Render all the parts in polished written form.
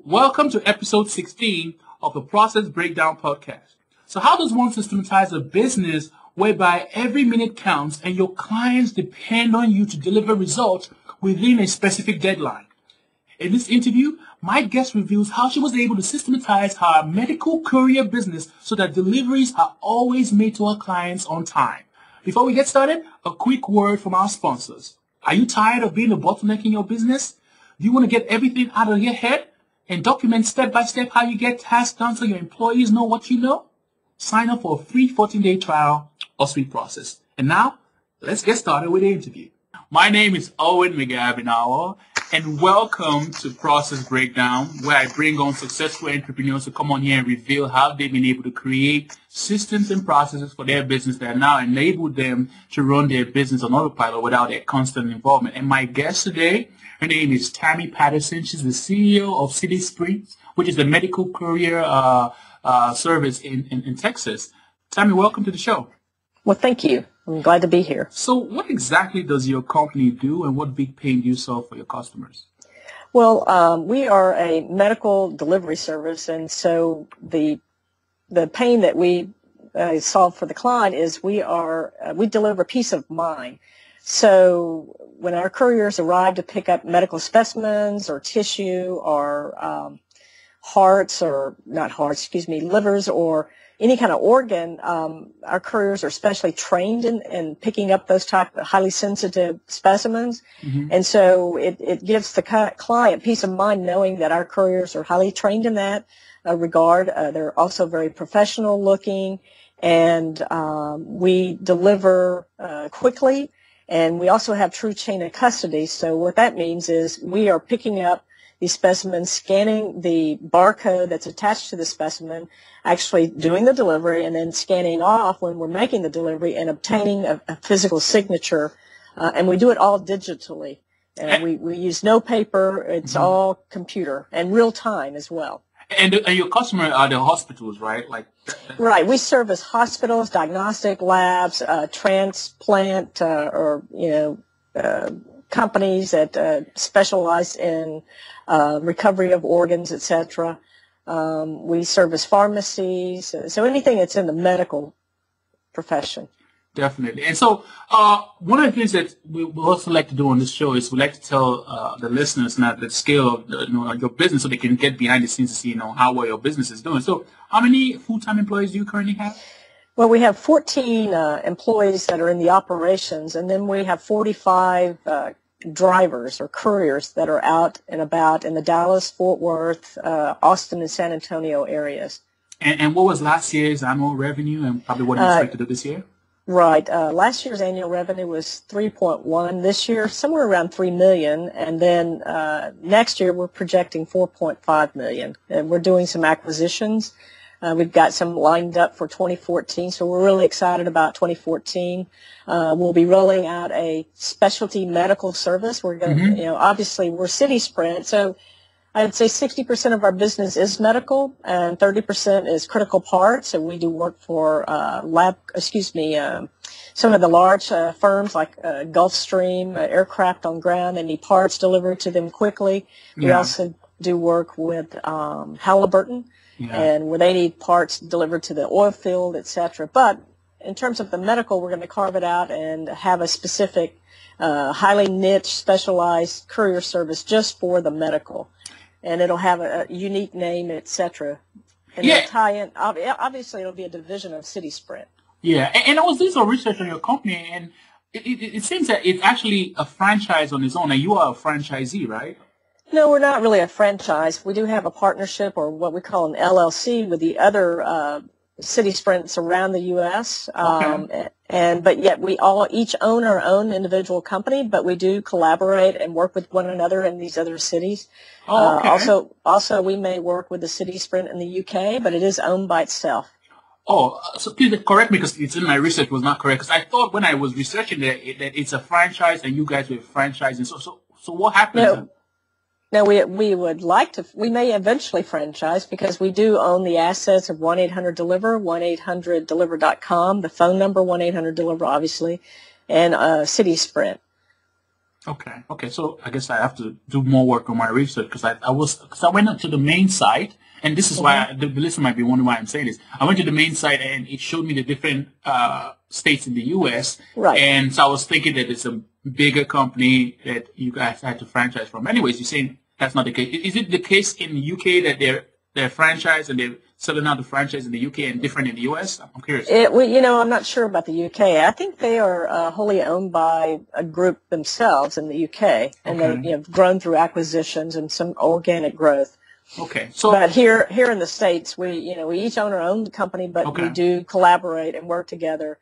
Welcome to episode 16 of the Process Breakdown podcast. So how does one systematize a business whereby every minute counts and your clients depend on you to deliver results within a specific deadline? In this interview, my guest reveals how she was able to systematize her medical courier business so that deliveries are always made to her clients on time. Before we get started, a quick word from our sponsors. Are you tired of being a bottleneck in your business? Do you want to get everything out of your head and document step by step how you get tasks done so your employees know what you know? Sign up for a free 14-day trial of Sweet Process. And now, let's get started with the interview. My name is Owen McGavin, and welcome to Process Breakdown, where I bring on successful entrepreneurs to come on here and reveal how they've been able to create systems and processes for their business that now enable them to run their business on autopilot without their constant involvement. And my guest today, her name is Tammy Patterson. She's the CEO of City Sprint, which is the medical courier service in Texas. Tammy, welcome to the show. Well, thank you. I'm glad to be here. So what exactly does your company do, and what big pain do you solve for your customers? Well, we are a medical delivery service, and so the pain that we solve for the client is we deliver peace of mind. So when our couriers arrive to pick up medical specimens or tissue or livers or any kind of organ, our couriers are specially trained in picking up those type of highly sensitive specimens. Mm-hmm. And so it gives the client peace of mind knowing that our couriers are highly trained in that regard. They're also very professional looking, and we deliver quickly, and we also have true chain of custody. So what that means is we are picking up these specimens, scanning the barcode that's attached to the specimen, actually doing the delivery, and then scanning off when we're making the delivery and obtaining a physical signature. And we do it all digitally. We use no paper. It's all computer and real time as well. And your customer are the hospitals, right? Right. We service hospitals, diagnostic labs, transplant, companies that specialize in recovery of organs, etc. We service pharmacies, so anything that's in the medical profession. Definitely. And so one of the things that we also like to do on this show is we like to tell the listeners not the scale of your business so they can get behind the scenes to see how well your business is doing. So how many full-time employees do you currently have? Well, we have 14 employees that are in the operations, and then we have 45 drivers or couriers that are out and about in the Dallas, Fort Worth, Austin, and San Antonio areas. And what was last year's annual revenue, and probably what you expect to do this year? Right. Last year's annual revenue was 3.1. This year, somewhere around 3 million. And then next year, we're projecting 4.5 million. And we're doing some acquisitions. We've got some lined up for 2014, so we're really excited about 2014. We'll be rolling out a specialty medical service. We're going to, obviously we're City Sprint, so I'd say 60% of our business is medical and 30% is critical parts. And we do work for some of the large firms like Gulfstream, aircraft on ground. They need parts delivered to them quickly. Yeah. We also do work with Halliburton. Yeah. And where they need parts delivered to the oil field, etc. But in terms of the medical, we're going to carve it out and have a specific, highly niche, specialized courier service just for the medical, and it'll have a unique name, etc. And it'll tie in. Obviously, it'll be a division of City Sprint. Yeah, and I was doing some research on your company, and it seems that it's actually a franchise on its own, and you are a franchisee, right? No, we're not really a franchise. We do have a partnership, or what we call an LLC, with the other city sprints around the U.S. Okay. But yet we each own our own individual company, but we do collaborate and work with one another in these other cities. Oh, okay. Also, we may work with the city sprint in the U.K., but it is owned by itself. Oh, so please correct me because it's in my research was not correct. Because I thought when I was researching that it's a franchise and you guys were franchising. So what happened? No, we would like to. We may eventually franchise because we do own the assets of 1-800-DELIVER, 1-800-DELIVER.com, the phone number 1-800-DELIVER, obviously, and City Sprint. Okay. So I guess I have to do more work on my research because I went up to the main site, and this is why the listener might be wondering why I'm saying this. I went to the main site and it showed me the different states in the U.S. Right. And so I was thinking that it's a bigger company that you guys had to franchise from. Anyways, you're saying that's not the case. Is it the case in the UK that they're franchised and they're selling out the franchise in the UK and different in the US? I'm curious. I'm not sure about the UK. I think they are wholly owned by a group themselves in the UK, and Okay. they've grown through acquisitions and some organic growth. Okay. So, But here in the States, we each own our own company, but we do collaborate and work together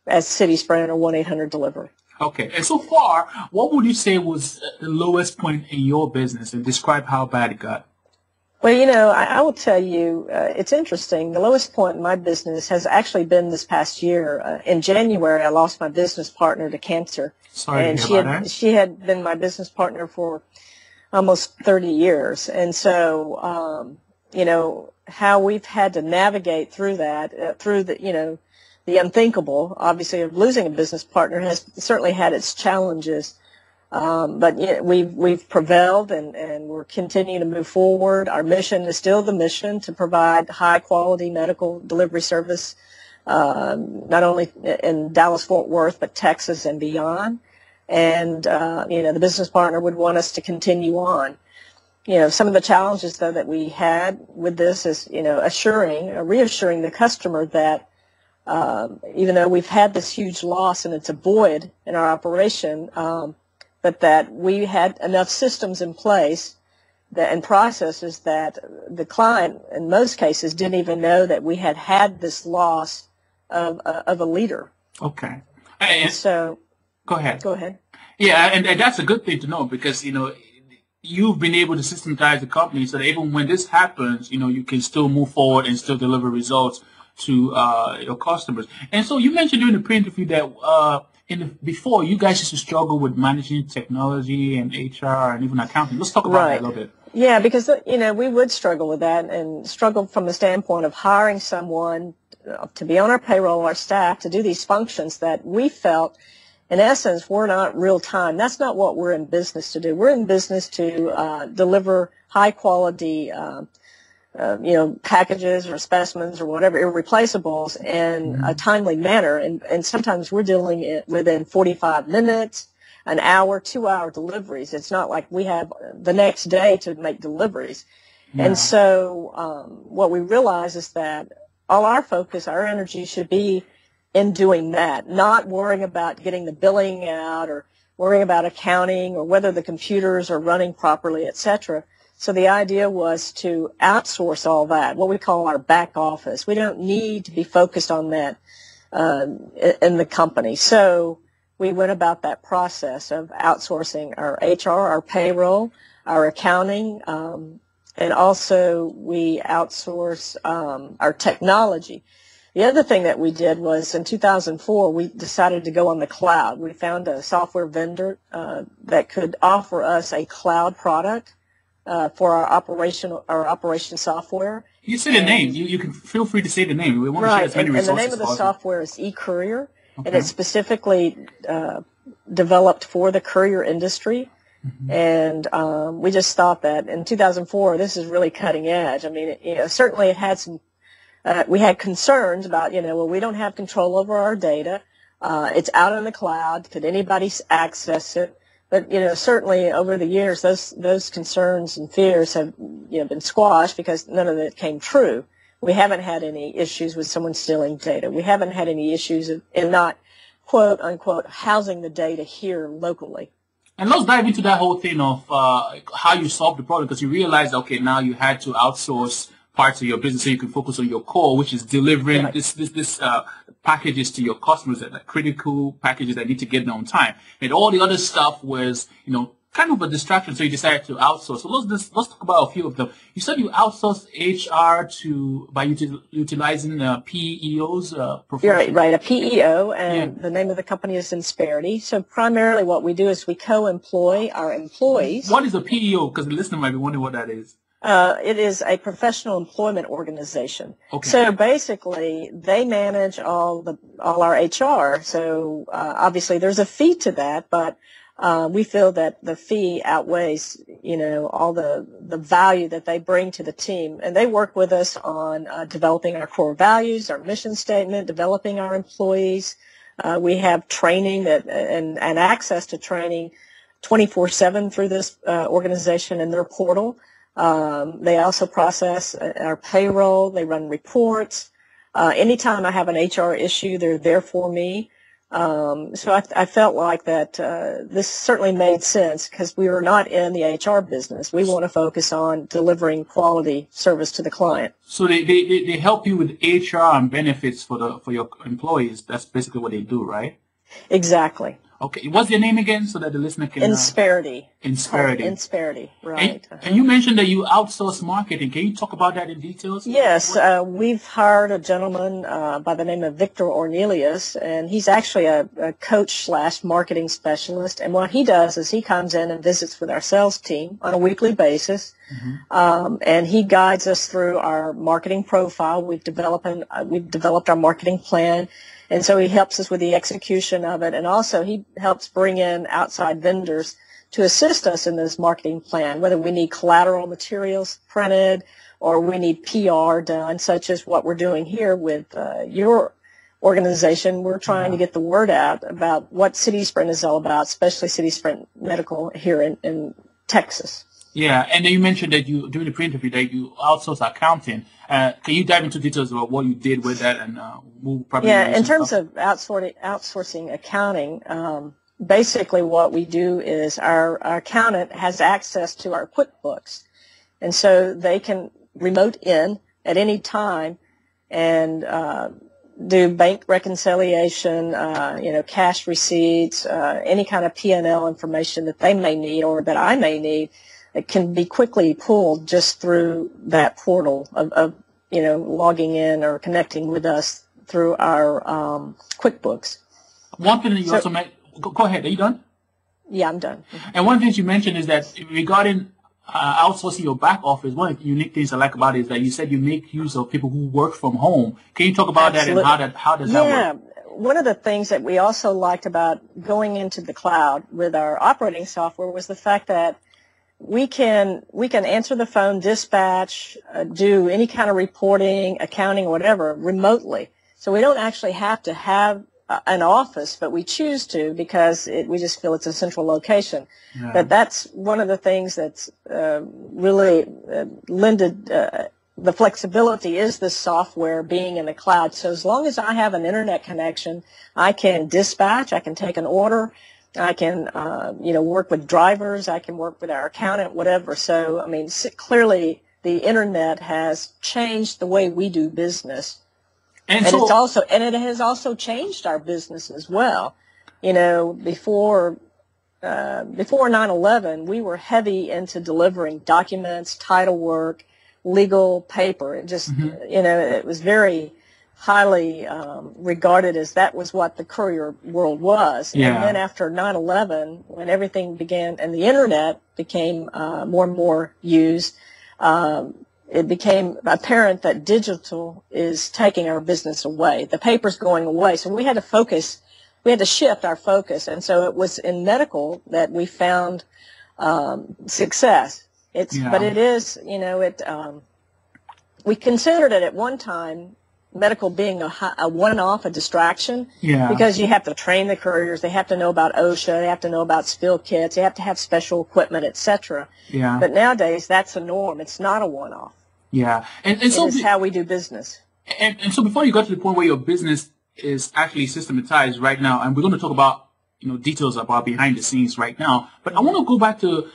as City Sprint or 1-800-DELIVERY. okay. And so far, what would you say was the lowest point in your business, and describe how bad it got? Well, I will tell you, it's interesting. The lowest point in my business has actually been this past year. In January, I lost my business partner to cancer. Sorry And to hear about that. she had been my business partner for almost 30 years. And so, how we've had to navigate through that, through the unthinkable, obviously, of losing a business partner has certainly had its challenges. But we've prevailed and we're continuing to move forward. Our mission is still the mission to provide high quality medical delivery service, not only in Dallas-Fort Worth, but Texas and beyond. And, the business partner would want us to continue on. Some of the challenges though that we had with this is, reassuring the customer that, even though we've had this huge loss and it's a void in our operation, but that we had enough systems in place and processes that the client, in most cases, didn't even know that we had this loss of a leader. Okay. And so, go ahead. Go ahead. Yeah, and that's a good thing to know because, you've been able to systematize the company so that even when this happens, you can still move forward and still deliver results to your customers. And so you mentioned during the pre-interview that before, you guys used to struggle with managing technology and HR and even accounting. Let's talk about that a little bit. Yeah, because, we would struggle with that and struggle from the standpoint of hiring someone to be on our payroll, our staff, to do these functions that we felt, in essence, were not real time. That's not what we're in business to do. We're in business to deliver high quality packages or specimens or whatever, irreplaceables in a timely manner. And sometimes we're dealing it within 45 minutes, an hour, 2-hour deliveries. It's not like we have the next day to make deliveries. Yeah. And so what we realize is that all our focus, our energy should be in doing that, not worrying about getting the billing out or worrying about accounting or whether the computers are running properly, et cetera. So the idea was to outsource all that, what we call our back office. We don't need to be focused on that in the company. So we went about that process of outsourcing our HR, our payroll, our accounting, and also we outsource our technology. The other thing that we did was in 2004, we decided to go on the cloud. We found a software vendor that could offer us a cloud product for our operation software. You say the name. You can feel free to say the name. We want to share as many resources. And the name of the software is Courier, and it's specifically developed for the courier industry. Mm-hmm. And we just thought that in 2004, this is really cutting edge. I mean, certainly it had some. We had concerns about, we don't have control over our data. It's out in the cloud. Could anybody access it? But, certainly over the years, those concerns and fears have, been squashed because none of it came true. We haven't had any issues with someone stealing data. We haven't had any issues in not, quote, unquote, housing the data here locally. And let's dive into that whole thing of how you solved the problem, because you realized, okay, now you had to outsource parts of your business so you can focus on your core, which is delivering this packages to your customers, that like critical packages that need to get there on time. And all the other stuff was, kind of a distraction, so you decided to outsource. So let's talk about a few of them. You said you outsourced HR by utilizing PEOs. Right, a PEO, and the name of the company is Insperity. So primarily what we do is we co-employ our employees. What is a PEO? Because the listener might be wondering what that is. It is a professional employment organization. Okay. So basically, they manage all our HR. So obviously, there's a fee to that, but we feel that the fee outweighs, all the value that they bring to the team. And they work with us on developing our core values, our mission statement, developing our employees. We have training and access to training 24/7 through this organization in their portal. They also process our payroll. They run reports. Anytime I have an HR issue, they're there for me. So I felt like that this certainly made sense because we were not in the HR business. We want to focus on delivering quality service to the client. So they help you with HR and benefits for your employees. That's basically what they do, right? Exactly. Okay. What's your name again so that the listener can... Insperity. Insperity. Insperity, right. And you mentioned that you outsource marketing. Can you talk about that in details? Yes. We've hired a gentleman by the name of Victor Ornelius, and he's actually a coach/marketing specialist. And what he does is he comes in and visits with our sales team on a weekly basis, and he guides us through our marketing profile. We've developed our marketing plan. And so he helps us with the execution of it, and also he helps bring in outside vendors to assist us in this marketing plan, whether we need collateral materials printed or we need PR done, such as what we're doing here with your organization. We're trying to get the word out about what City Sprint is all about, especially City Sprint Medical here in Texas. Yeah, and then you mentioned that during the pre-interview that you outsource accounting. Can you dive into details about what you did with that, and we'll probably... Yeah, in terms of outsourcing accounting, basically what we do is our accountant has access to our QuickBooks, and so they can remote in at any time and do bank reconciliation, cash receipts, any kind of P&L information that they may need or that I may need. It can be quickly pulled just through that portal of logging in or connecting with us through our QuickBooks. One thing that you also mentioned, go ahead, are you done? Yeah, I'm done. And one thing you mentioned is that regarding outsourcing your back office, one of the unique things I like about it is that you said you make use of people who work from home. Can you talk about Absolutely. that and how does that work? Yeah, one of the things that we also liked about going into the cloud with our operating software was the fact that we can answer the phone, dispatch, do any kind of reporting, accounting, whatever, remotely. So we don't actually have to have an office, but we choose to because we just feel it's a central location. Yeah. But that's one of the things that's really lended the flexibility is the software being in the cloud. So as long as I have an internet connection, I can dispatch, I can take an order, I can, work with drivers. I can work with our accountant, whatever. So, I mean, clearly the internet has changed the way we do business, and it has also changed our business as well. Before 9/11, we were heavy into delivering documents, title work, legal paper. It just, it was very highly regarded as that was what the courier world was. Yeah. And then after 9/11, when everything began and the internet became more and more used, it became apparent that digital is taking our business away. The paper's going away. So we had to shift our focus. And so it was in medical that we found success. But it is, we considered it at one time medical being a one-off, a distraction, because you have to train the couriers, they have to know about OSHA, they have to know about spill kits, they have to have special equipment, etc. Yeah. But nowadays, that's a norm. It's not a one-off. Yeah, and so it's how we do business. And so before you got to the point where your business is actually systematized right now, and we're going to talk about details about behind the scenes right now, but I want to go back to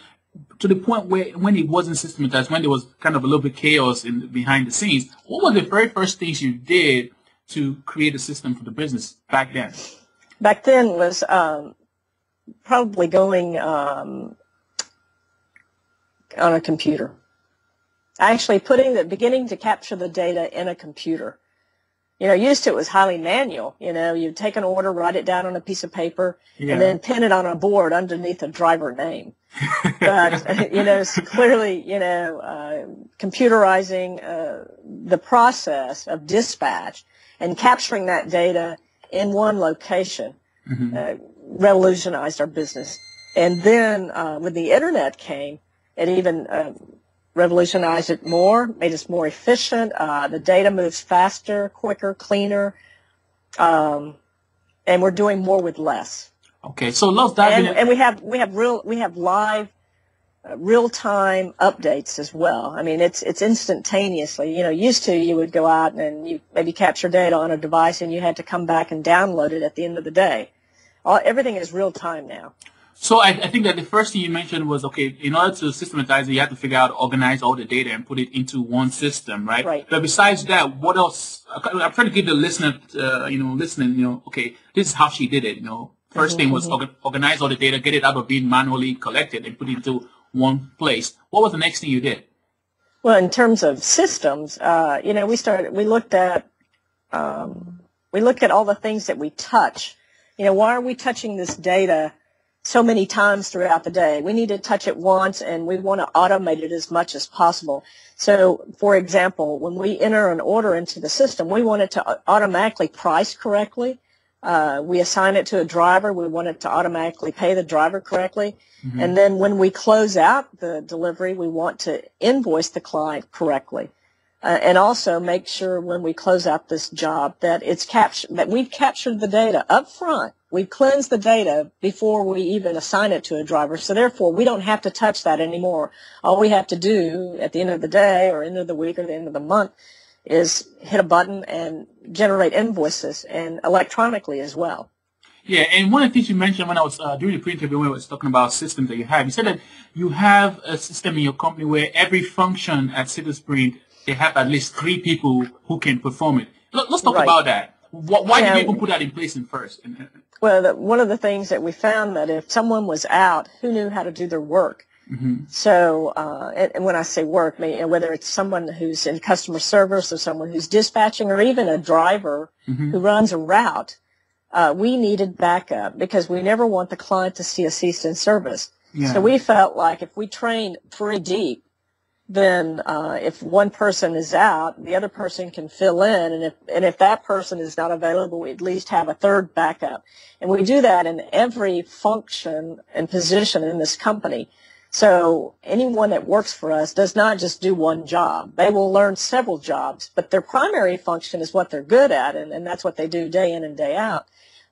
the point when it wasn't systematized, when there was kind of a little bit chaos behind the scenes. What were the very first things you did to create a system for the business back then? Back then was probably going on a computer. Actually beginning to capture the data in a computer. Used to it was highly manual. You'd take an order, write it down on a piece of paper, and then pin it on a board underneath a driver name. But, clearly, computerizing the process of dispatch and capturing that data in one location revolutionized our business. And then when the internet came, it even revolutionized it more, made us more efficient. The data moves faster, quicker, cleaner, and we're doing more with less. Okay, so let's dive in. And we have live real-time updates as well. I mean, it's instantaneously. Used to you would go out and you maybe capture data on a device and you had to come back and download it at the end of the day. Everything is real-time now. So I think that the first thing you mentioned was, okay, in order to systematize it, you have to figure out, organize all the data and put it into one system, right? Right. But besides that, what else? I'm trying to give the listener, listening, okay, this is how she did it, First thing was organize all the data, get it out of being manually collected and put it into one place. What was the next thing you did? Well, in terms of systems, we looked at all the things that we touch. Why are we touching this data so many times throughout the day? We need to touch it once, and we want to automate it as much as possible. So, for example, when we enter an order into the system, we want it to automatically price correctly. We assign it to a driver. We want it to automatically pay the driver correctly. Mm-hmm. And then when we close out the delivery, we want to invoice the client correctly. And also make sure when we close out this job that that we've captured the data up front. We've cleansed the data before we even assign it to a driver. So therefore, we don't have to touch that anymore. All we have to do at the end of the day or end of the week or the end of the month is hit a button and generate invoices, and electronically as well. Yeah, and one of the things you mentioned when I was doing the pre-interview, when I was talking about systems that you said that you have a system in your company where every function at Sprint, they have at least 3 people who can perform it. Let's talk about that. Why did you even put that in place first? Well, one of the things that we found that if someone was out, who knew how to do their work? Mm-hmm. So, and when I say work, whether it's someone who's in customer service or someone who's dispatching or even a driver who runs a route, we needed backup because we never want the client to see a cease in service. Yeah. So we felt like if we trained 3 deep, then if one person is out, the other person can fill in, and if that person is not available, we at least have a third backup. And we do that in every function and position in this company. So anyone that works for us does not just do one job. They will learn several jobs, but their primary function is what they're good at, and that's what they do day in and day out.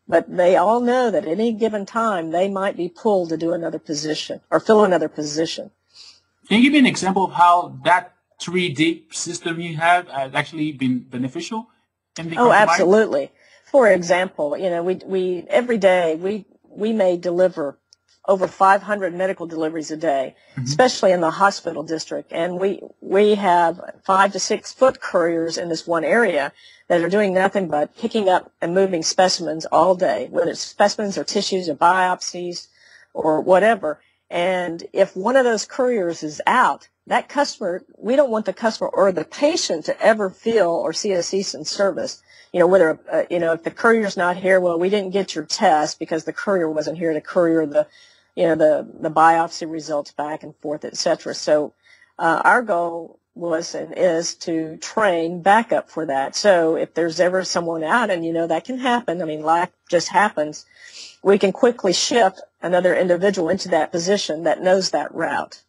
But they all know that at any given time, they might be pulled to do another position or fill another position. Can you give me an example of how that 3D system you have has actually been beneficial in the company? Absolutely. For example, we every day we may deliver over 500 medical deliveries a day, especially in the hospital district. And we have 5 to 6 foot couriers in this one area that are doing nothing but picking up and moving specimens all day, whether it's specimens or tissues or biopsies or whatever. And if one of those couriers is out, that customer, we don't want the customer or the patient to ever feel or see a cease in service. Whether, if the courier's not here, well, we didn't get your test because the courier wasn't here to courier the biopsy results back and forth, et cetera. So, our goal was and is to train backup for that. So if there's ever someone out, and that can happen, life just happens, we can quickly shift another individual into that position that knows that route.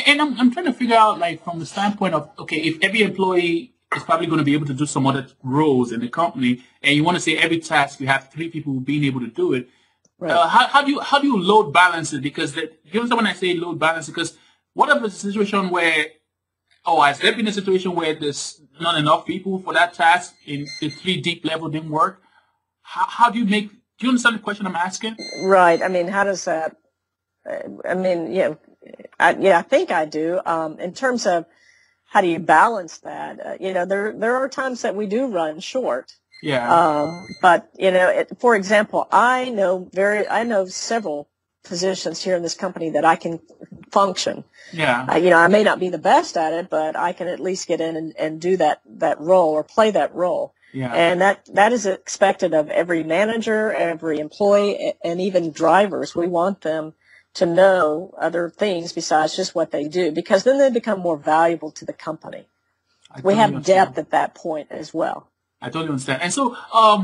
And I'm trying to figure out, from the standpoint of, okay, if every employee is probably going to be able to do some other roles in the company, and you want to say every task you have 3 people being able to do it, right. How do you load balance it? Because you understand when I say load balance, because what if it's a situation where, has there been a situation where there's not enough people for that task in the 3 deep level didn't work? How do you understand the question I'm asking? Right. How does that, I think I do. In terms of how do you balance that? There are times that we do run short. Yeah. But for example, I know several positions here in this company that I can function. Yeah. I may not be the best at it, but I can at least get in and do that role or play that role. Yeah. And that is expected of every manager, every employee, and even drivers. We want them to know other things besides just what they do, because then they become more valuable to the company. We have depth at that point as well. I totally understand. And so,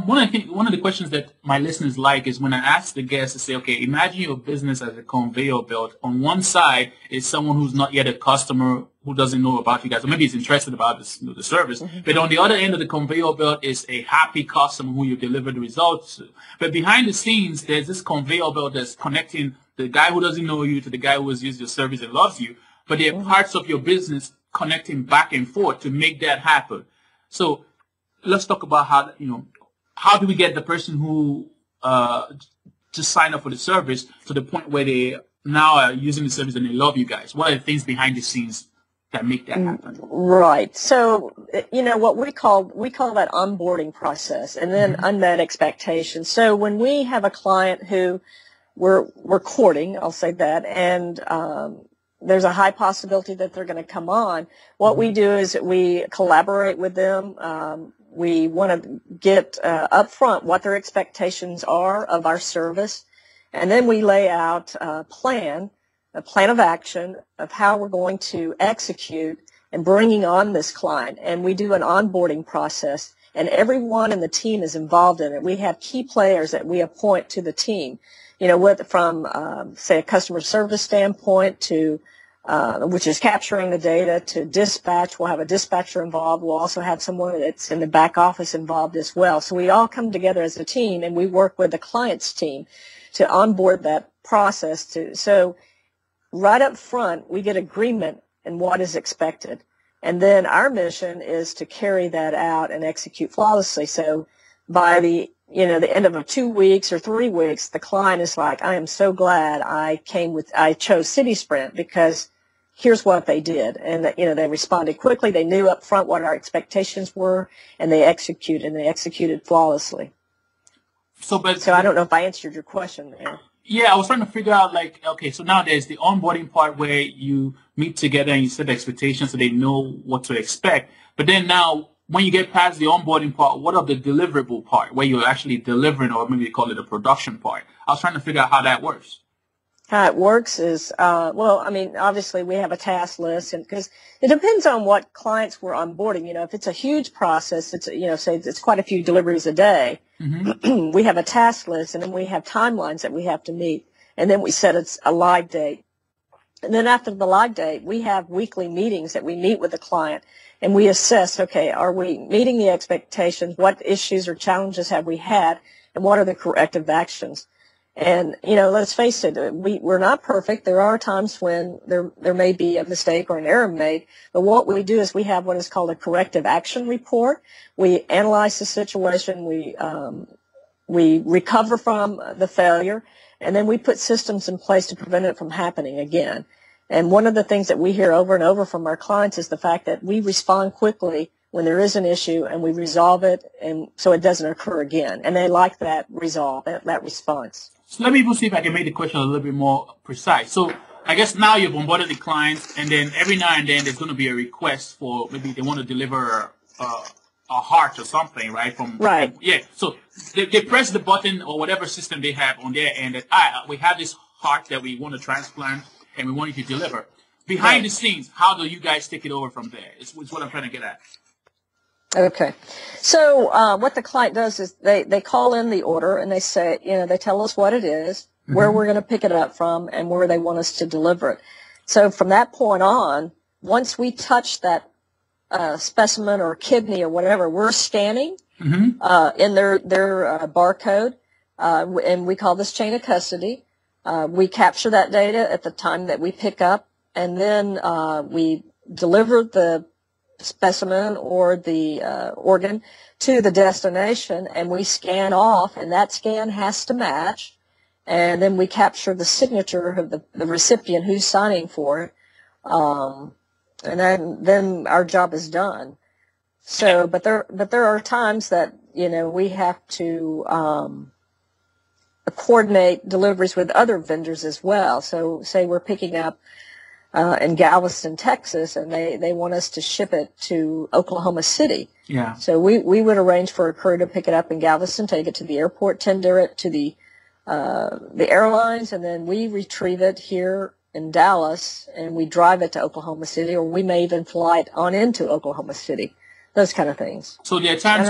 one of the questions that my listeners like is when I ask the guests to say, okay, imagine your business as a conveyor belt. On one side is someone who's not yet a customer, who doesn't know about you guys, or maybe is interested about this, the service. Mm-hmm. But on the other end of the conveyor belt is a happy customer who you deliver the results to. But behind the scenes, there's this conveyor belt that's connecting the guy who doesn't know you to the guy who has used your service and loves you. But there are parts of your business connecting back and forth to make that happen. So let's talk about how do we get the person who to sign up for the service to the point where they now are using the service and they love you guys? What are the things behind the scenes that make that happen? Right. So, what we call that onboarding process, and then unmet expectations. So when we have a client who we're courting, I'll say that, and there's a high possibility that they're going to come on. What we do is we collaborate with them. We want to get up front what their expectations are of our service, and then we lay out a plan of action of how we're going to execute and bringing on this client. And we do an onboarding process, and everyone in the team is involved in it. We have key players that we appoint to the team, from, say, a customer service standpoint to which is capturing the data, to dispatch. We'll have a dispatcher involved. We'll also have someone that's in the back office involved as well. So we all come together as a team, and we work with the client's team to onboard that process. So right up front, we get agreement in what is expected. And then our mission is to carry that out and execute flawlessly. So by the end of 2 weeks or 3 weeks, the client is like, I am so glad I chose City Sprint because here's what they did. And, they responded quickly. They knew up front what our expectations were, and they executed flawlessly. So I don't know if I answered your question there. Yeah, I was trying to figure out, so now there's the onboarding part where you meet together and you set expectations so they know what to expect. But then now, when you get past the onboarding part, what of the deliverable part, where you're actually delivering, or maybe they call it the production part? I was trying to figure out how that works. How it works is, obviously we have a task list, and because it depends on what clients we're onboarding. If it's a huge process, it's, say it's quite a few deliveries a day, we have a task list, and then we have timelines that we have to meet, and then we set a live date. And then after the live date, we have weekly meetings that we meet with the client, and we assess, okay, are we meeting the expectations? What issues or challenges have we had? And what are the corrective actions? And, let's face it, we're not perfect. There are times when there may be a mistake or an error made. But what we do is we have what is called a corrective action report. We analyze the situation. We recover from the failure. And then we put systems in place to prevent it from happening again. And one of the things that we hear over and over from our clients is the fact that we respond quickly when there is an issue, and we resolve it, and so it doesn't occur again. And they like that resolve, that response. So let me see if I can make the question a little bit more precise. So I guess now you've onboarded the clients, and then every now and then there's going to be a request for maybe they want to deliver a heart or something, right? Right. So they press the button or whatever system they have on their end that, we have this heart that we want to transplant, and we want you to deliver. Behind the scenes, how do you guys take it over from there? It's what I'm trying to get at. Okay. So what the client does is they call in the order, and they say, they tell us what it is, where we're going to pick it up from, and where they want us to deliver it. So from that point on, once we touch that specimen or kidney or whatever, we're scanning in their barcode, and we call this chain of custody. We capture that data at the time that we pick up, and then we deliver the specimen or the organ to the destination, and we scan off, and that scan has to match, and then we capture the signature of the recipient who's signing for it, and then our job is done. So, but there are times that we have to coordinate deliveries with other vendors as well. So, say we're picking up in Galveston, Texas, and they want us to ship it to Oklahoma City. Yeah. So we would arrange for a courier to pick it up in Galveston, take it to the airport, tender it to the airlines, and then we retrieve it here in Dallas, and we drive it to Oklahoma City, or we may even fly it on into Oklahoma City. those kind of things. So there are times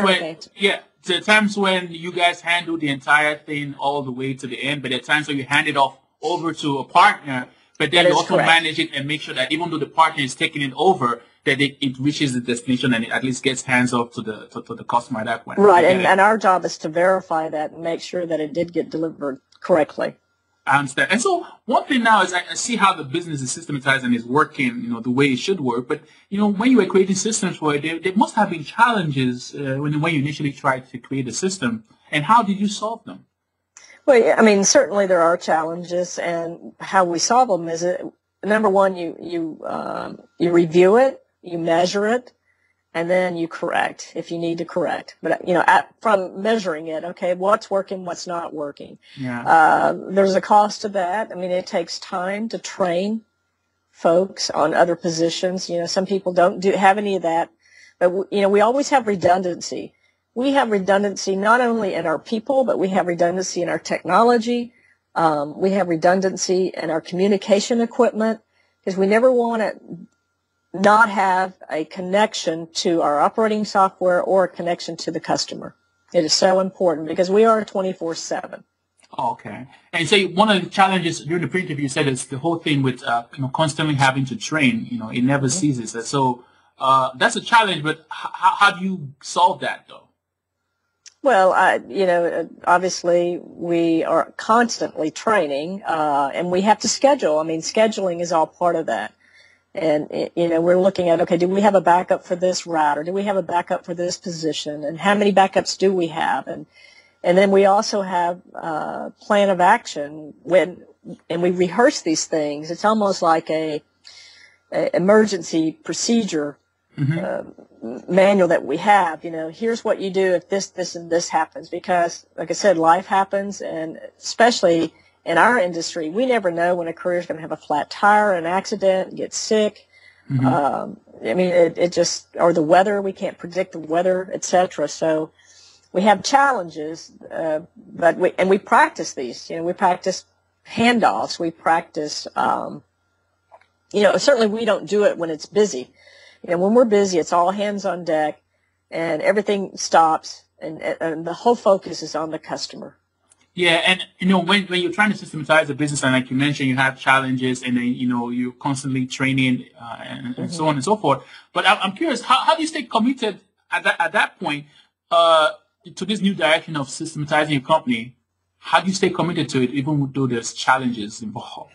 there are times when you guys handle the entire thing all the way to the end, but there are times when you hand it off over to a partner, but then you also manage it and make sure that even though the partner is taking it over, that it reaches the destination and it at least gets hands off to the customer at that point. Right, and our job is to verify that and make sure that it did get delivered correctly. I understand. And so one thing now is I see how the business is systematized and is working, the way it should work. But, when you were creating systems for it, there must have been challenges when you initially tried to create a system. And how did you solve them? Well, I mean, certainly there are challenges, and how we solve them is, number one, you review it, you measure it, and then you correct if you need to correct. But, from measuring it, okay, what's working, what's not working. Yeah. There's a cost to that. I mean, it takes time to train folks on other positions. Some people don't have any of that. But, we always have redundancy. We have redundancy not only in our people, but we have redundancy in our technology. We have redundancy in our communication equipment, because we never want to not have a connection to our operating software or a connection to the customer. It is so important because we are 24/7. Okay. And so one of the challenges during the pre-interview you said is the whole thing with constantly having to train. It never ceases. And so that's a challenge. But how do you solve that though? Well, obviously we are constantly training, and we have to schedule. I mean, scheduling is all part of that. And, we're looking at, okay, do we have a backup for this route, or do we have a backup for this position, and how many backups do we have? And then we also have a plan of action and we rehearse these things. It's almost like a emergency procedure manual that we have. Here's what you do if this, and this happens, because, like I said, life happens, and especially in our industry, we never know when a courier is going to have a flat tire, an accident, get sick. I mean, it just, or the weather, we can't predict the weather, etc. So we have challenges, but we practice these. We practice handoffs. We practice, certainly we don't do it when it's busy. When we're busy, it's all hands on deck, and everything stops, and the whole focus is on the customer. Yeah, and when you're trying to systematize a business, and like you mentioned, you have challenges, and then you're constantly training and so on and so forth. But I'm curious, how do you stay committed at that point to this new direction of systematizing your company? How do you stay committed to it, even though there's challenges involved?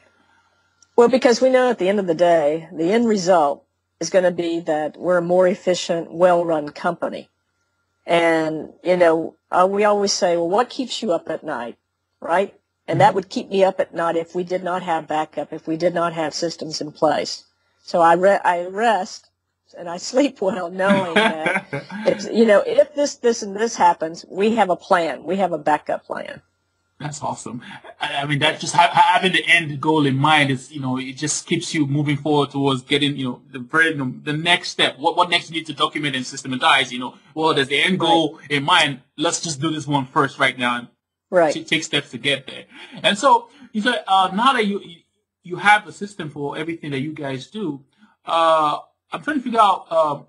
Well, because we know at the end of the day, the end result is going to be that we're a more efficient, well-run company. And, we always say, well, what keeps you up at night, right? And that would keep me up at night if we did not have backup, if we did not have systems in place. So I rest and I sleep well knowing that, if this, and this happens, we have a plan. We have a backup plan. That's awesome. I mean, that just having the end goal in mind is, it just keeps you moving forward towards getting, the next step. What next you need to document and systematize, well, there's the end goal in mind. Let's just do this one first right now and take steps to get there. And so you said, now that you have a system for everything that you guys do, I'm trying to figure out,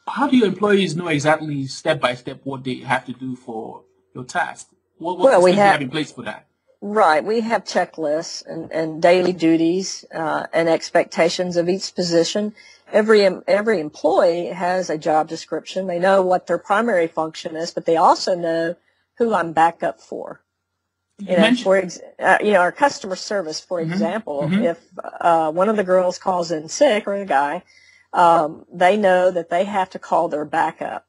how do your employees know exactly step by step what they have to do for your task? What systems do you have in place for that? Right. We have checklists and daily duties and expectations of each position. Every employee has a job description. They know what their primary function is, but they also know who I'm backup for. Our customer service, for example, if one of the girls calls in sick, or a guy, they know that they have to call their backup.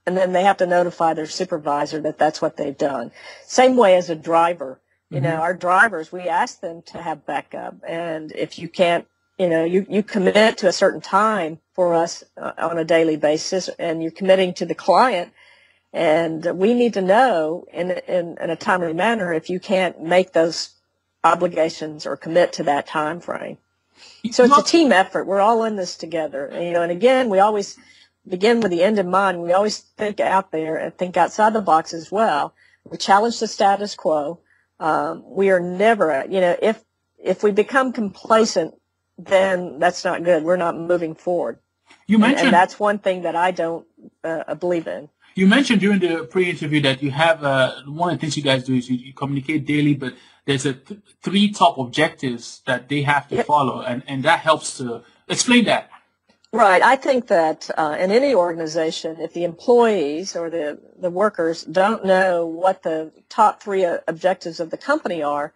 And then they have to notify their supervisor that that's what they've done. Same way as a driver. Our drivers, we ask them to have backup. And if you can't, you commit to a certain time for us on a daily basis, and you're committing to the client. And we need to know in a timely manner if you can't make those obligations or commit to that time frame. So it's a team effort. We're all in this together. And again, we always begin with the end in mind. We always think out there and think outside the box as well. We challenge the status quo. We are never, if we become complacent, then that's not good. We're not moving forward. You mentioned, and that's one thing that I don't believe in. You mentioned during the pre-interview that you have one of the things you guys do is you communicate daily, but there's three top objectives that they have to follow, and that helps to explain that. Right. I think that in any organization, if the employees or the workers don't know what the top three objectives of the company are,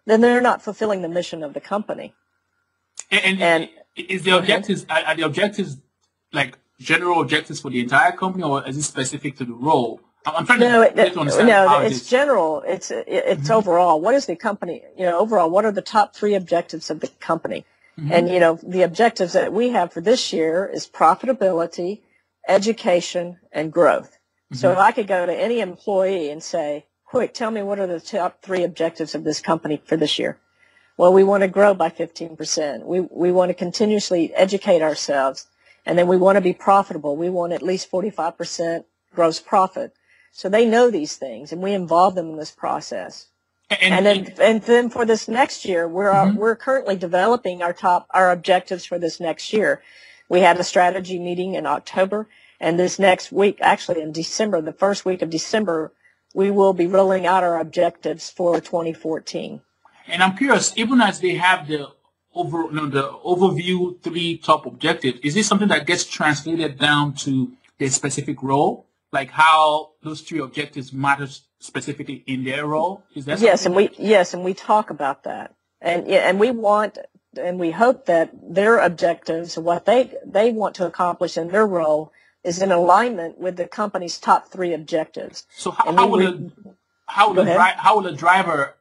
then they're not fulfilling the mission of the company. And is the objectives are the objectives like general objectives for the entire company, or is it specific to the role? I'm trying to understand how it is. It's general. It's overall. What is the company? Overall, what are the top three objectives of the company? And, the objectives that we have for this year is profitability, education, and growth. So if I could go to any employee and say, quick, tell me what are the top three objectives of this company for this year? Well, we want to grow by 15%. We want to continuously educate ourselves, and then we want to be profitable. We want at least 45% gross profit. So they know these things, and we involve them in this process. And then for this next year, we're currently developing our objectives for this next year. We had a strategy meeting in October, and this next week, actually in December, the first week of December, we will be rolling out our objectives for 2014. And I'm curious, even as they have the overview three top objectives, is this something that gets translated down to their specific role? Like how those three objectives matter specifically in their role? Is that and we talk about that, and we hope that their objectives, what they want to accomplish in their role, is in alignment with the company's top three objectives. So how will a driver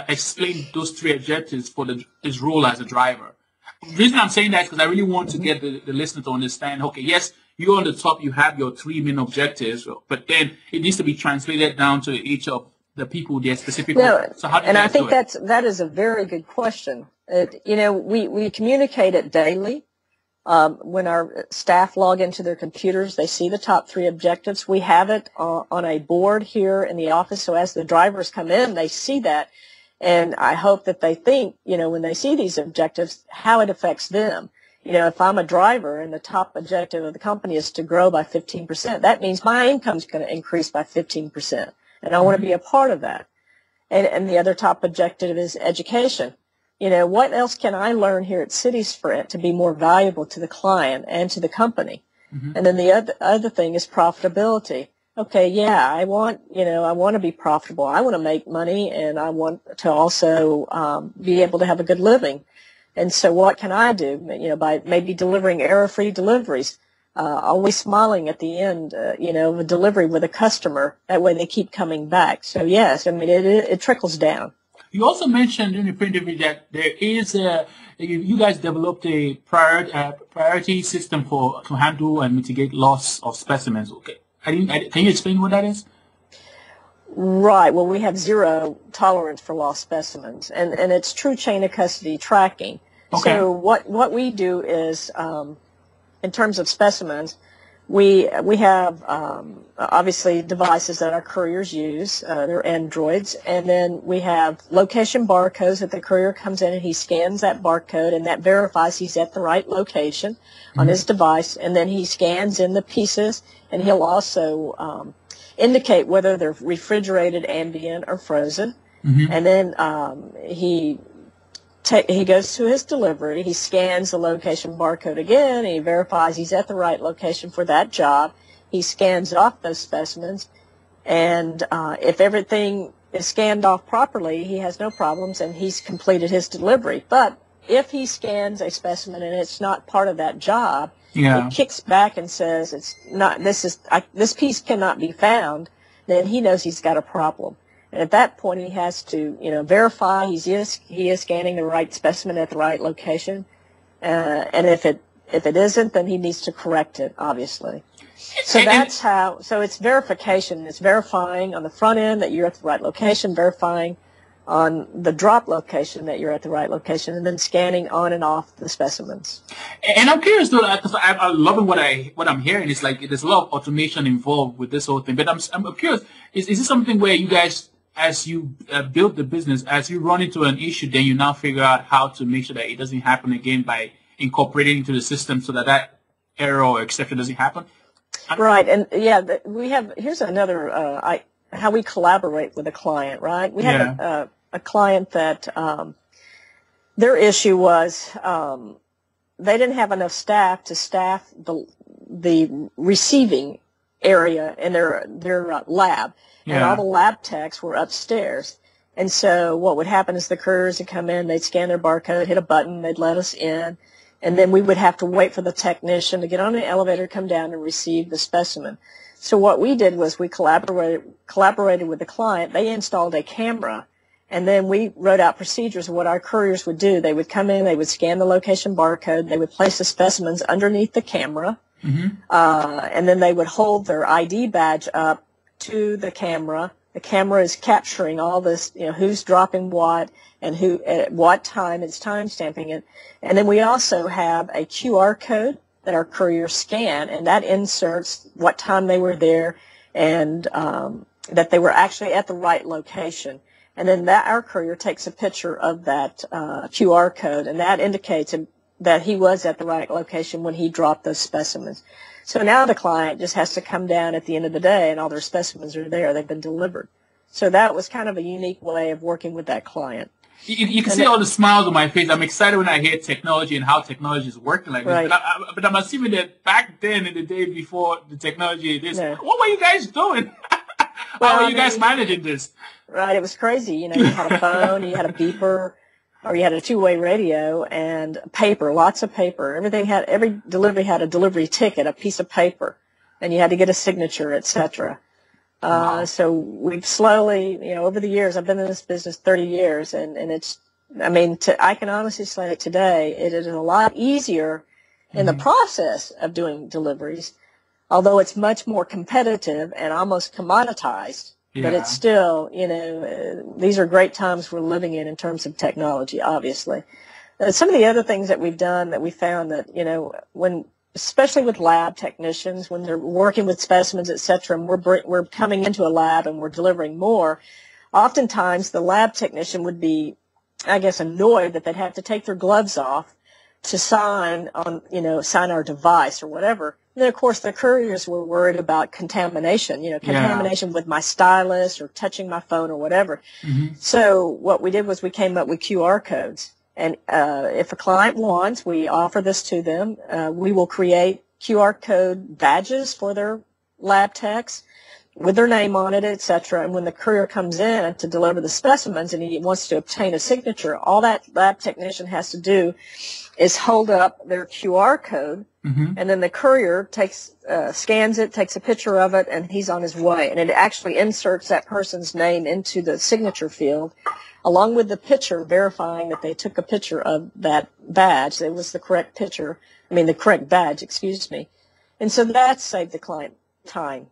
explain those three objectives for his role as a driver? The reason I'm saying that is because I really want to get the listener to understand, okay, yes, you're on the top, you have your three main objectives, but then it needs to be translated down to each of the people, their specific role. So how do you and I think do it? that is a very good question. We communicate it daily. When our staff log into their computers, they see the top three objectives. We have it on a board here in the office, so as the drivers come in, they see that. And I hope that they think, when they see these objectives, how it affects them. If I'm a driver and the top objective of the company is to grow by 15%, that means my income is going to increase by 15%. And I want to be a part of that. And the other top objective is education. What else can I learn here at Cities for it to be more valuable to the client and to the company? And then the other thing is profitability. Okay, yeah, I want to be profitable. I want to make money, and I want to also be able to have a good living. And so what can I do? By maybe delivering error-free deliveries, always smiling at the end, of a delivery with a customer. That way they keep coming back. So yes, it trickles down. You also mentioned in the pre-interview that there is you guys developed a priority system to handle and mitigate loss of specimens. Okay, can you explain what that is? Right. Well, we have zero tolerance for lost specimens, and it's true chain of custody tracking. Okay. So what we do is, in terms of specimens, we have obviously devices that our couriers use. They're androids, and then we have location barcodes that the courier comes in and he scans that barcode, and that verifies he's at the right location on his device, and then he scans in the pieces, and he'll also indicate whether they're refrigerated, ambient, or frozen. And then he goes to his delivery, he scans the location barcode again, and he verifies he's at the right location for that job. He scans off those specimens, and if everything is scanned off properly, he has no problems, and he's completed his delivery. But if he scans a specimen and it's not part of that job, it kicks back and says it's not. This piece cannot be found. Then he knows he's got a problem. And at that point, he has to, verify he is scanning the right specimen at the right location. And if it isn't, then he needs to correct it, obviously. So that's how. So it's verification. It's verifying on the front end that you're at the right location, verifying on the drop location that you're at the right location, and then scanning on and off the specimens. And I'm curious though, because I'm loving what I'm hearing. It's like there's a lot of automation involved with this whole thing. But I'm curious, is this something where you guys, as you build the business, as you run into an issue, then you now figure out how to make sure that it doesn't happen again by incorporated into the system so that that error or exception doesn't happen? Right, and yeah, here's another, how we collaborate with a client, right? We had a client that, their issue was, they didn't have enough staff to staff the receiving area in their lab, and all the lab techs were upstairs. And so what would happen is the couriers would come in, they'd scan their barcode, hit a button, they'd let us in, and then we would have to wait for the technician to get on the elevator, come down, and receive the specimen. So what we did was we collaborated with the client. They installed a camera, and then we wrote out procedures of what our couriers would do. They would come in, they would scan the location barcode, they would place the specimens underneath the camera, and then they would hold their ID badge up to the camera. The camera is capturing all this, who's dropping what and who at what time. It's time stamping it. And then we also have a QR code that our couriers scan, and that inserts what time they were there and that they were actually at the right location. And then our courier takes a picture of that QR code, and that indicates that he was at the right location when he dropped those specimens. So now the client just has to come down at the end of the day, and all their specimens are there. They've been delivered. So that was kind of a unique way of working with that client. You can see all the smiles on my face. I'm excited when I hear technology and how technology is working like this. Right. But I'm assuming that back then, in the day before the technology, what were you guys doing? How are you guys managing this? Right. It was crazy. You had a phone, you had a beeper, or you had a two-way radio and paper, lots of paper. Every delivery had a delivery ticket, a piece of paper, and you had to get a signature, etc. Wow. So we've slowly, over the years, I've been in this business 30 years, and I can honestly say today it is a lot easier in the process of doing deliveries, although it's much more competitive and almost commoditized. But it's still, these are great times we're living in terms of technology, obviously. Some of the other things that we've done that we found that, especially with lab technicians, when they're working with specimens, et cetera, and we're coming into a lab and we're delivering more, oftentimes the lab technician would be, I guess, annoyed that they'd have to take their gloves off to sign our device or whatever. And then, of course, the couriers were worried about contamination, contamination with my stylus or touching my phone or whatever. So what we did was we came up with QR codes. And if a client wants, we offer this to them. We will create QR code badges for their lab techs with their name on it, et cetera. And when the courier comes in to deliver the specimens and he wants to obtain a signature, all that lab technician has to do is hold up their QR code, and then the courier scans it, takes a picture of it, and he's on his way. And it actually inserts that person's name into the signature field, along with the picture verifying that they took a picture of that badge. It was the correct the correct badge, excuse me. And so that saved the client time.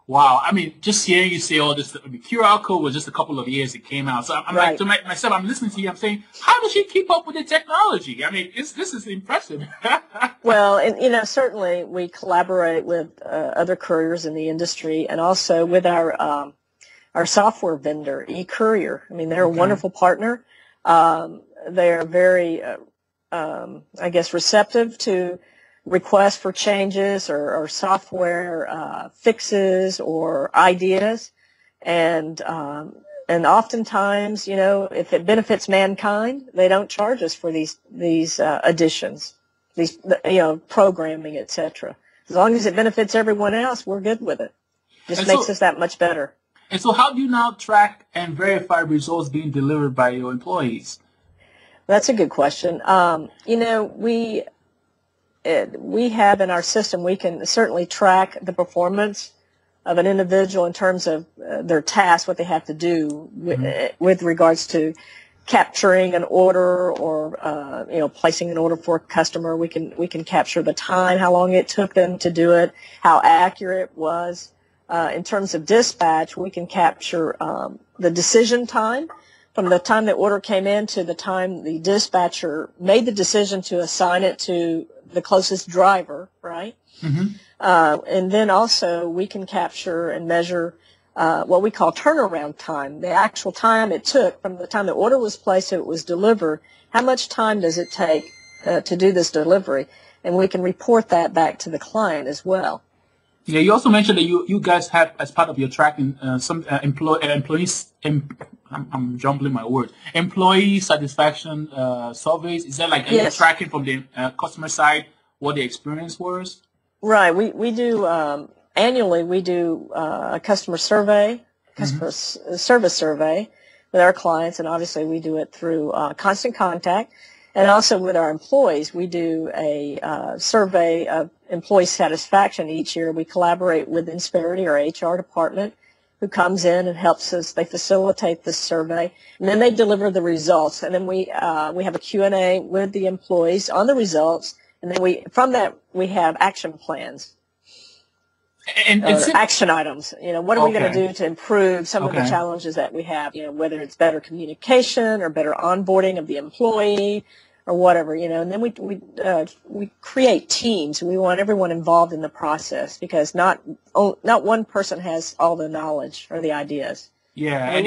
Wow. Just hearing you say all this, QR code was just a couple of years it came out. So I'm like to myself, I'm listening to you, I'm saying, how does she keep up with the technology? This is impressive. Well, and certainly we collaborate with other couriers in the industry, and also with our software vendor, Courier. They're a wonderful partner. They're very, receptive to requests for changes or software fixes or ideas, and oftentimes, if it benefits mankind, they don't charge us for these additions, these programming, etc. As long as it benefits everyone else, we're good with it. Just makes us that much better. And so how do you now track and verify results being delivered by your employees? That's a good question. We have in our system, we can certainly track the performance of an individual in terms of their tasks, what they have to do with regards to capturing an order or placing an order for a customer. We can capture the time, how long it took them to do it, how accurate it was. In terms of dispatch, we can capture the decision time from the time the order came in to the time the dispatcher made the decision to assign it to the closest driver, right? And then also we can capture and measure what we call turnaround time, the actual time it took from the time the order was placed to it was delivered. How much time does it take to do this delivery, and we can report that back to the client as well. Yeah, you also mentioned that you guys have, as part of your tracking, some employees. I'm jumbling my word. Employee satisfaction surveys. Is that like are you tracking from the customer side what the experience was? Right. We do annually. We do a customer survey, service survey with our clients, and obviously we do it through constant contact. And also with our employees, we do a survey of employee satisfaction each year. We collaborate with Insperity, our HR department, who comes in and helps us. They facilitate this survey, and then they deliver the results. And then we have a Q&A with the employees on the results, and then from that we have action plans. And action items. What are we going to do to improve some of the challenges that we have? Whether it's better communication or better onboarding of the employee or whatever. And then we create teams. We want everyone involved in the process because not one person has all the knowledge or the ideas. Yeah,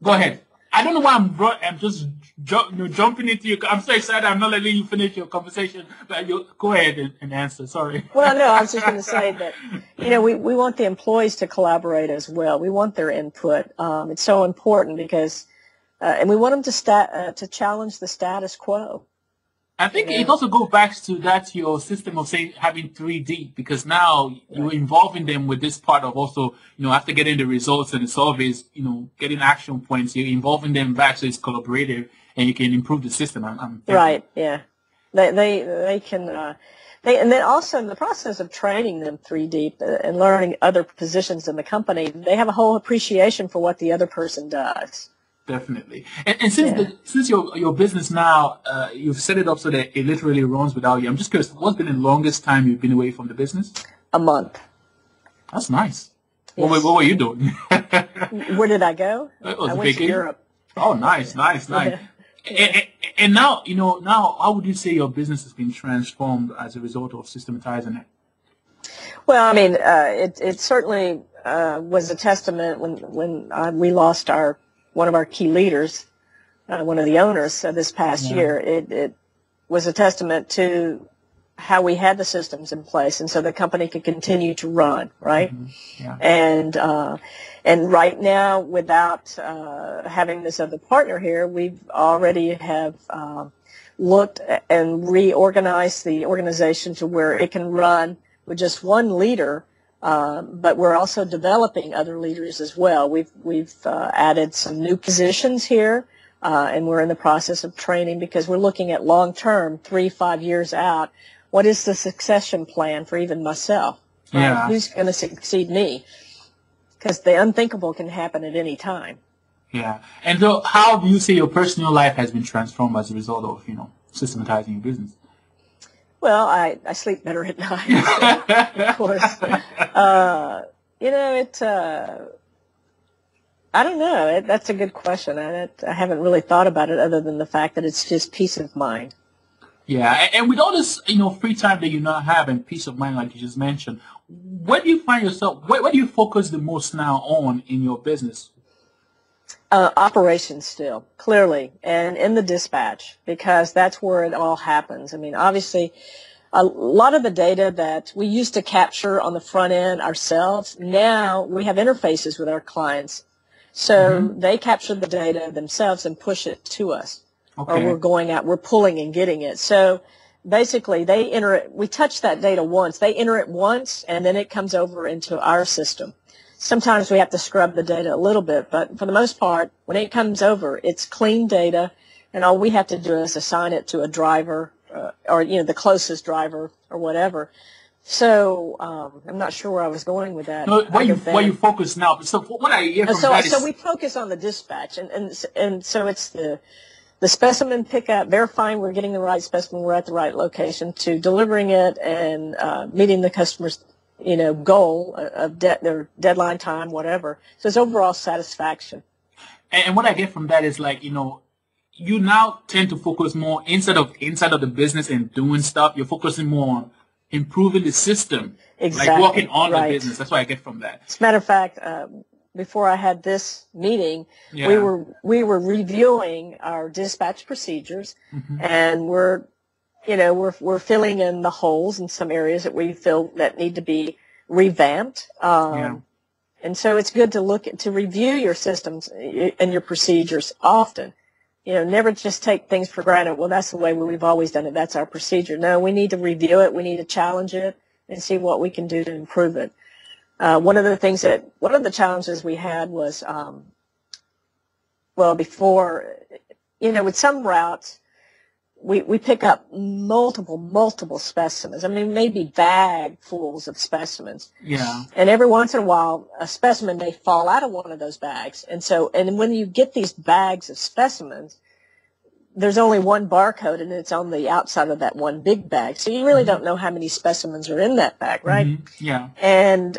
go ahead. I don't know why I'm just jumping into you. I'm so excited. I'm not letting you finish your conversation, but you go ahead and answer. Sorry. Well, no, I was just going to say that, we want the employees to collaborate as well. We want their input. It's so important because, and we want them to challenge the status quo. I think it also goes back to your system of having 3D, because now you're involving them with this part of also, after getting the results and the surveys, getting action points, you're involving them back so it's collaborative and you can improve the system. Right, yeah. They can, and then also in the process of training them 3D and learning other positions in the company, they have a whole appreciation for what the other person does. Definitely. And since your business now, you've set it up so that it literally runs without you. I'm just curious, what's been the longest time you've been away from the business? A month. That's nice. Yes. What were you doing? Where did I go? I went to Europe. Oh, nice. Yeah. And now, how would you say your business has been transformed as a result of systematizing it? Well, I mean, it certainly was a testament when we lost one of our key leaders, one of the owners this past year. It was a testament to how we had the systems in place, and so the company could continue to run, right? Mm-hmm. Yeah. And right now, without having this other partner here, we've already have looked and reorganized the organization to where it can run with just one leader. But we're also developing other leaders as well. We've added some new positions here, and we're in the process of training because we're looking at long-term, 3-5 years out. What is the succession plan for even myself? Right? Yeah. Who's going to succeed me? Because the unthinkable can happen at any time. Yeah. And so how do you say your personal life has been transformed as a result of, systematizing your business? Well, I sleep better at night, of course. I don't know. That's a good question. I haven't really thought about it other than the fact that it's just peace of mind. Yeah, and with all this, free time that you now have and peace of mind, like you just mentioned, where do you find yourself, where do you focus the most now on in your business? Operations still, clearly, and in the dispatch, because that's where it all happens. I mean, obviously, a lot of the data that we used to capture on the front end ourselves, now we have interfaces with our clients. So they capture the data themselves and push it to us. Okay. Or we're going out, we're pulling and getting it. So basically, they enter it, we touch that data once. They enter it once, and then it comes over into our system. Sometimes we have to scrub the data a little bit, but for the most part, when it comes over, it's clean data, and all we have to do is assign it to a driver or the closest driver or whatever. So I'm not sure where I was going with that. No, where you focus now. So what I hear from that is... So we focus on the dispatch, and so it's the specimen pickup, verifying we're getting the right specimen, we're at the right location, to delivering it and meeting the customer's goal of their deadline time, whatever. So it's overall satisfaction. And what I get from that is you now tend to focus more inside of the business and doing stuff. You're focusing more on improving the system, exactly. Like working on the business. That's what I get from that. As a matter of fact, before I had this meeting, we were reviewing our dispatch procedures, and we're we're filling in the holes in some areas that we feel that need to be revamped. And so it's good to review your systems and your procedures often. Never just take things for granted. Well, that's the way we've always done it. That's our procedure. No, we need to review it. We need to challenge it and see what we can do to improve it. One of the challenges we had was, before, with some routes, we pick up multiple specimens. I mean, maybe bagfuls of specimens. Yeah. And every once in a while, a specimen may fall out of one of those bags. And when you get these bags of specimens, there's only one barcode, and it's on the outside of that one big bag. So you really don't know how many specimens are in that bag, right? Mm-hmm. Yeah. And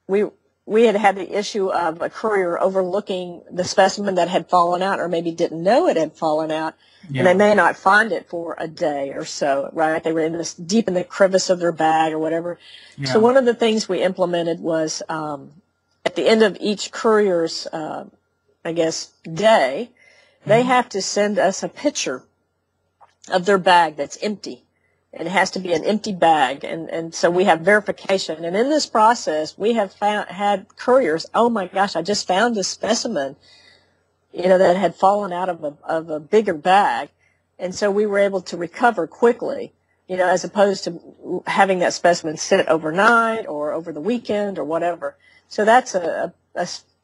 we had the issue of a courier overlooking the specimen that had fallen out, or maybe didn't know it had fallen out. Yeah. And they may not find it for a day or so, right? They were deep in the crevice of their bag or whatever. Yeah. So one of the things we implemented was at the end of each courier's, day, they have to send us a picture of their bag that's empty. It has to be an empty bag, and so we have verification. And in this process, we have had couriers, oh my gosh, I just found a specimen, that had fallen out of a bigger bag. And so we were able to recover quickly, as opposed to having that specimen sit overnight or over the weekend or whatever. So that's a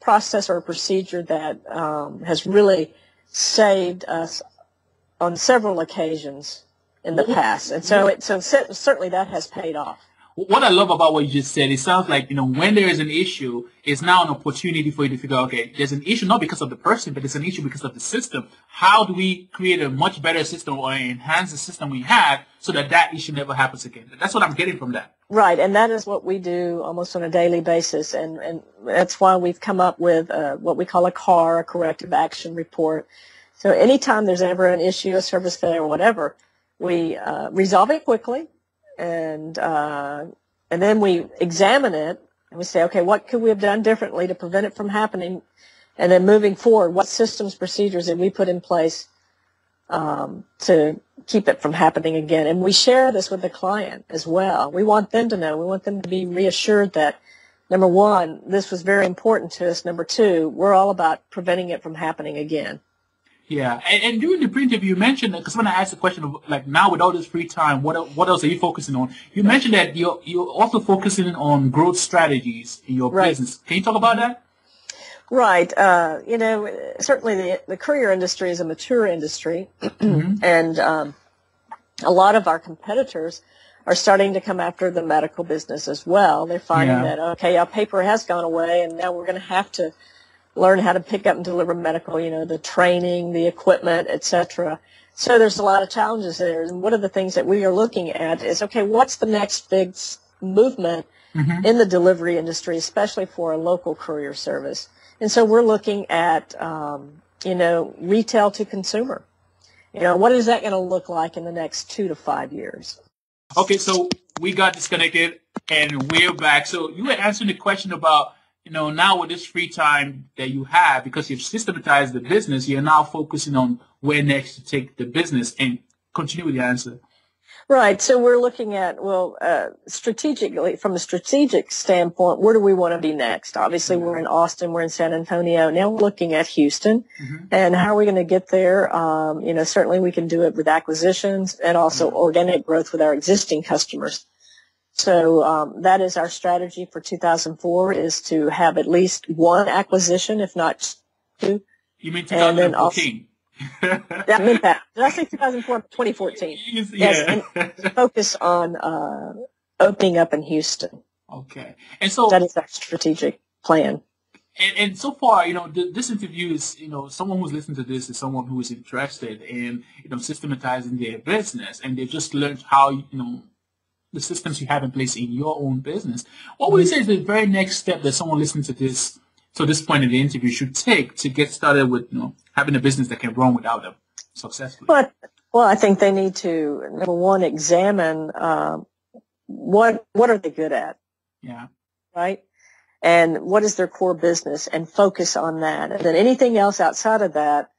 process or a procedure that has really saved us on several occasions in the past. And so certainly that has paid off. What I love about what you just said, it sounds like, when there is an issue, it's now an opportunity for you to figure out, okay, there's an issue not because of the person, but it's an issue because of the system. How do we create a much better system or enhance the system we have so that issue never happens again? That's what I'm getting from that. Right, and that is what we do almost on a daily basis, and that's why we've come up with what we call a CAR, a Corrective Action Report. So anytime there's ever an issue, a service failure, or whatever, we resolve it quickly, and then we examine it, and we say, okay, what could we have done differently to prevent it from happening? And then moving forward, what systems, procedures did we put in place to keep it from happening again? And we share this with the client as well. We want them to know. We want them to be reassured that, number one, this was very important to us. Number two, we're all about preventing it from happening again. Yeah, and during the pre-interview, you mentioned, because when I asked the question of, like, now with all this free time, what else are you focusing on? You mentioned that you're also focusing on growth strategies in your business. Can you talk about that? Right. Certainly the courier industry is a mature industry, and a lot of our competitors are starting to come after the medical business as well. They're finding that, okay, our paper has gone away, and now we're going to have to learn how to pick up and deliver medical, the training, the equipment, etc. So there's a lot of challenges there. And one of the things that we are looking at is, okay, what's the next big movement in the delivery industry, especially for a local courier service? And so we're looking at, retail to consumer. What is that going to look like in the next 2 to 5 years? Okay, so we got disconnected and we're back. So you were answering the question about, now with this free time that you have, because you've systematized the business, you're now focusing on where next to take the business, and continue with the answer. Right. So we're looking at, strategically, from a strategic standpoint, where do we want to be next? Obviously, we're in Austin, we're in San Antonio. Now we're looking at Houston, and how are we going to get there? Certainly we can do it with acquisitions and also organic growth with our existing customers. So that is our strategy for 2004, is to have at least one acquisition, if not two. You mean 2014? That meant that. Did I say 2004? 2014. Yeah. Yes, and focus on opening up in Houston. Okay. And so that is our strategic plan. And so far, this interview is, someone who's listening to this is someone who is interested in, systematizing their business, and they've just learned how, the systems you have in place in your own business. What would you say is the very next step that someone listening to this point in the interview should take to get started with, having a business that can run without them successfully? Well, I think they need to, number one, examine what are they good at? Yeah. Right? And what is their core business, and focus on that. And then anything else outside of that,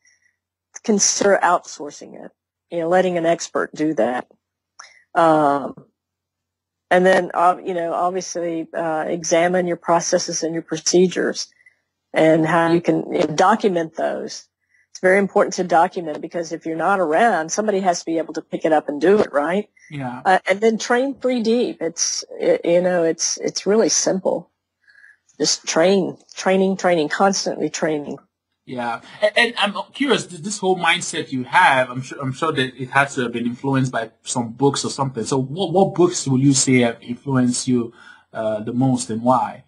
consider outsourcing it. letting an expert do that. And then, obviously, examine your processes and your procedures and how you can document those. It's very important to document, because if you're not around, somebody has to be able to pick it up and do it, right? Yeah. And then train 3 deep. It's really simple. Just training, constantly training. Yeah, and I'm curious, this whole mindset you have, I'm sure that it has to have been influenced by some books or something. So what books will you say have influenced you the most, and why?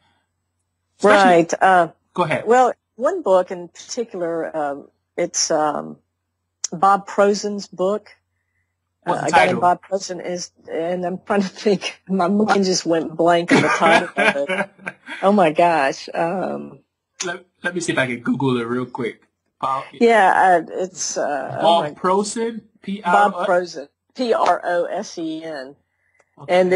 Right. Go ahead. Well, one book in particular, it's Bob Prosen's book. What's the a guy title? named Bob Patterson and I'm trying to think, my mind just went blank on the title of it. Oh my gosh. Let me see if I can Google it real quick. It's Bob Prosen, Bob Prosen, Prosen, Okay. and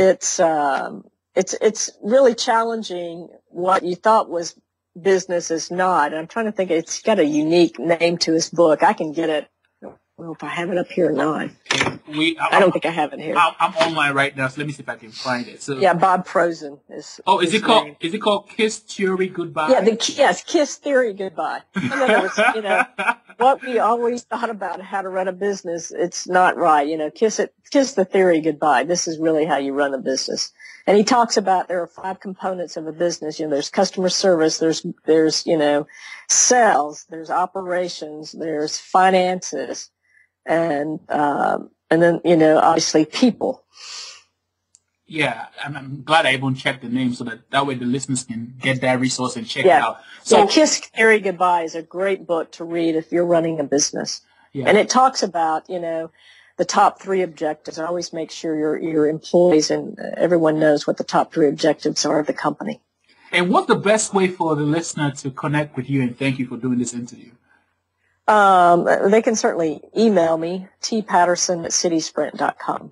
it's really challenging what you thought was business is not. And I'm trying to think, it's got a unique name to his book. I can get it. I don't know if I have it up here or not. I don't think I have it here. I'm online right now, so let me see if I can find it. So yeah, Bob Prosen is. Oh, is it called Kiss Theory Goodbye? Yeah, yes, Kiss Theory Goodbye. In other words, what we always thought about how to run a business, it's not right. Kiss the theory goodbye. This is really how you run a business. And he talks about there are 5 components of a business. There's customer service, there's sales, there's operations, there's finances, and then obviously people. Yeah, I'm glad I even checked the name so that way the listeners can get that resource and check it out. So Kiss Theory Goodbye is a great book to read if you're running a business. Yeah. And it talks about, the top 3 objectives. I always make sure your employees and everyone knows what the top 3 objectives are of the company. And what's the best way for the listener to connect with you, and thank you for doing this interview? They can certainly email me, tpatterson@citysprint.com.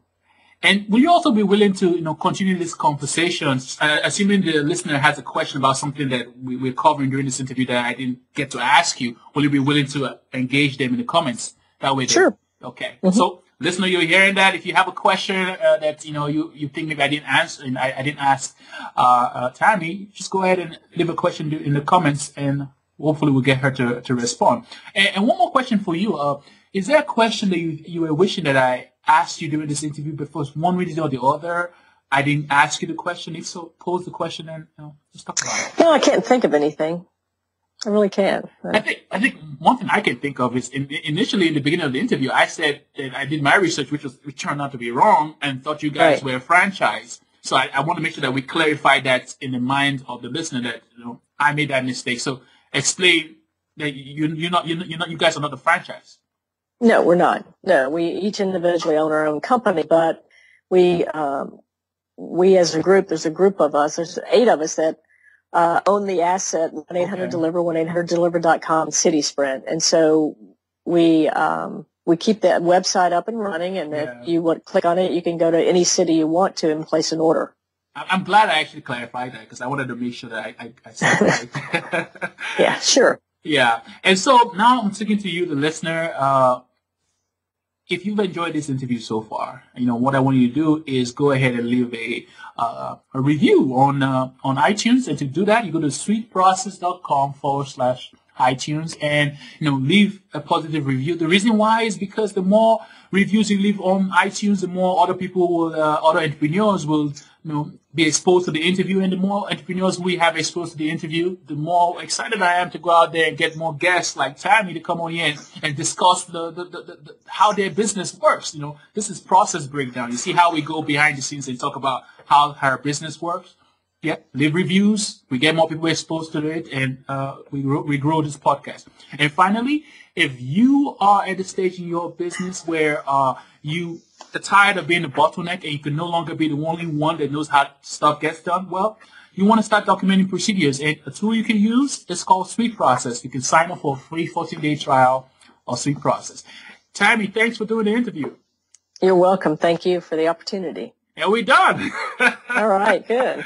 And will you also be willing to, continue this conversation? Assuming the listener has a question about something that we're covering during this interview that I didn't get to ask you, will you be willing to engage them in the comments? That way, sure. Okay. Mm-hmm. So, listener, you're hearing that. If you have a question that you think maybe I didn't answer, and I didn't ask Tammy, just go ahead and leave a question in the comments, and hopefully we'll get her to respond. And one more question for you. Is there a question that you were wishing that I asked you during this interview, but for one reason or the other, I didn't ask you the question? If so, pose the question and just talk about it. No, I can't think of anything. I really can't. I think one thing I can think of is initially in the beginning of the interview, I said that I did my research, which turned out to be wrong, and thought you guys were a franchise. So I want to make sure that we clarify that in the mind of the listener that I made that mistake. So explain that you guys are not a franchise. No, we're not. No, we each individually own our own company, but we as a group, there's a group of us, there's 8 of us that own the asset, 1-800-DELIVER, 1-800-DELIVER.com, CitySprint. And so we keep that website up and running, and if you want to click on it, you can go to any city you want to and place an order. I'm glad I actually clarified that, because I wanted to make sure that I said it right. Yeah, sure. Yeah. And so now I'm speaking to you, the listener. If you've enjoyed this interview so far, what I want you to do is go ahead and leave a review on iTunes. And to do that, you go to sweetprocess.com/iTunes and, leave a positive review. The reason why is because the more reviews you leave on iTunes, the more other people other entrepreneurs will, be exposed to the interview. And the more entrepreneurs we have exposed to the interview, the more excited I am to go out there and get more guests like Tammy to come on in and discuss the how their business works. This is process breakdown. You see how we go behind the scenes and talk about how our business works. Yeah, leave reviews. We get more people exposed to it, and we grow this podcast. And finally, if you are at the stage in your business where you are tired of being a bottleneck and you can no longer be the only one that knows how stuff gets done, well, you want to start documenting procedures. And a tool you can use is called Sweet Process. You can sign up for a free 14-day trial of Sweet Process. Tammy, thanks for doing the interview. You're welcome. Thank you for the opportunity. And we're done. All right, good.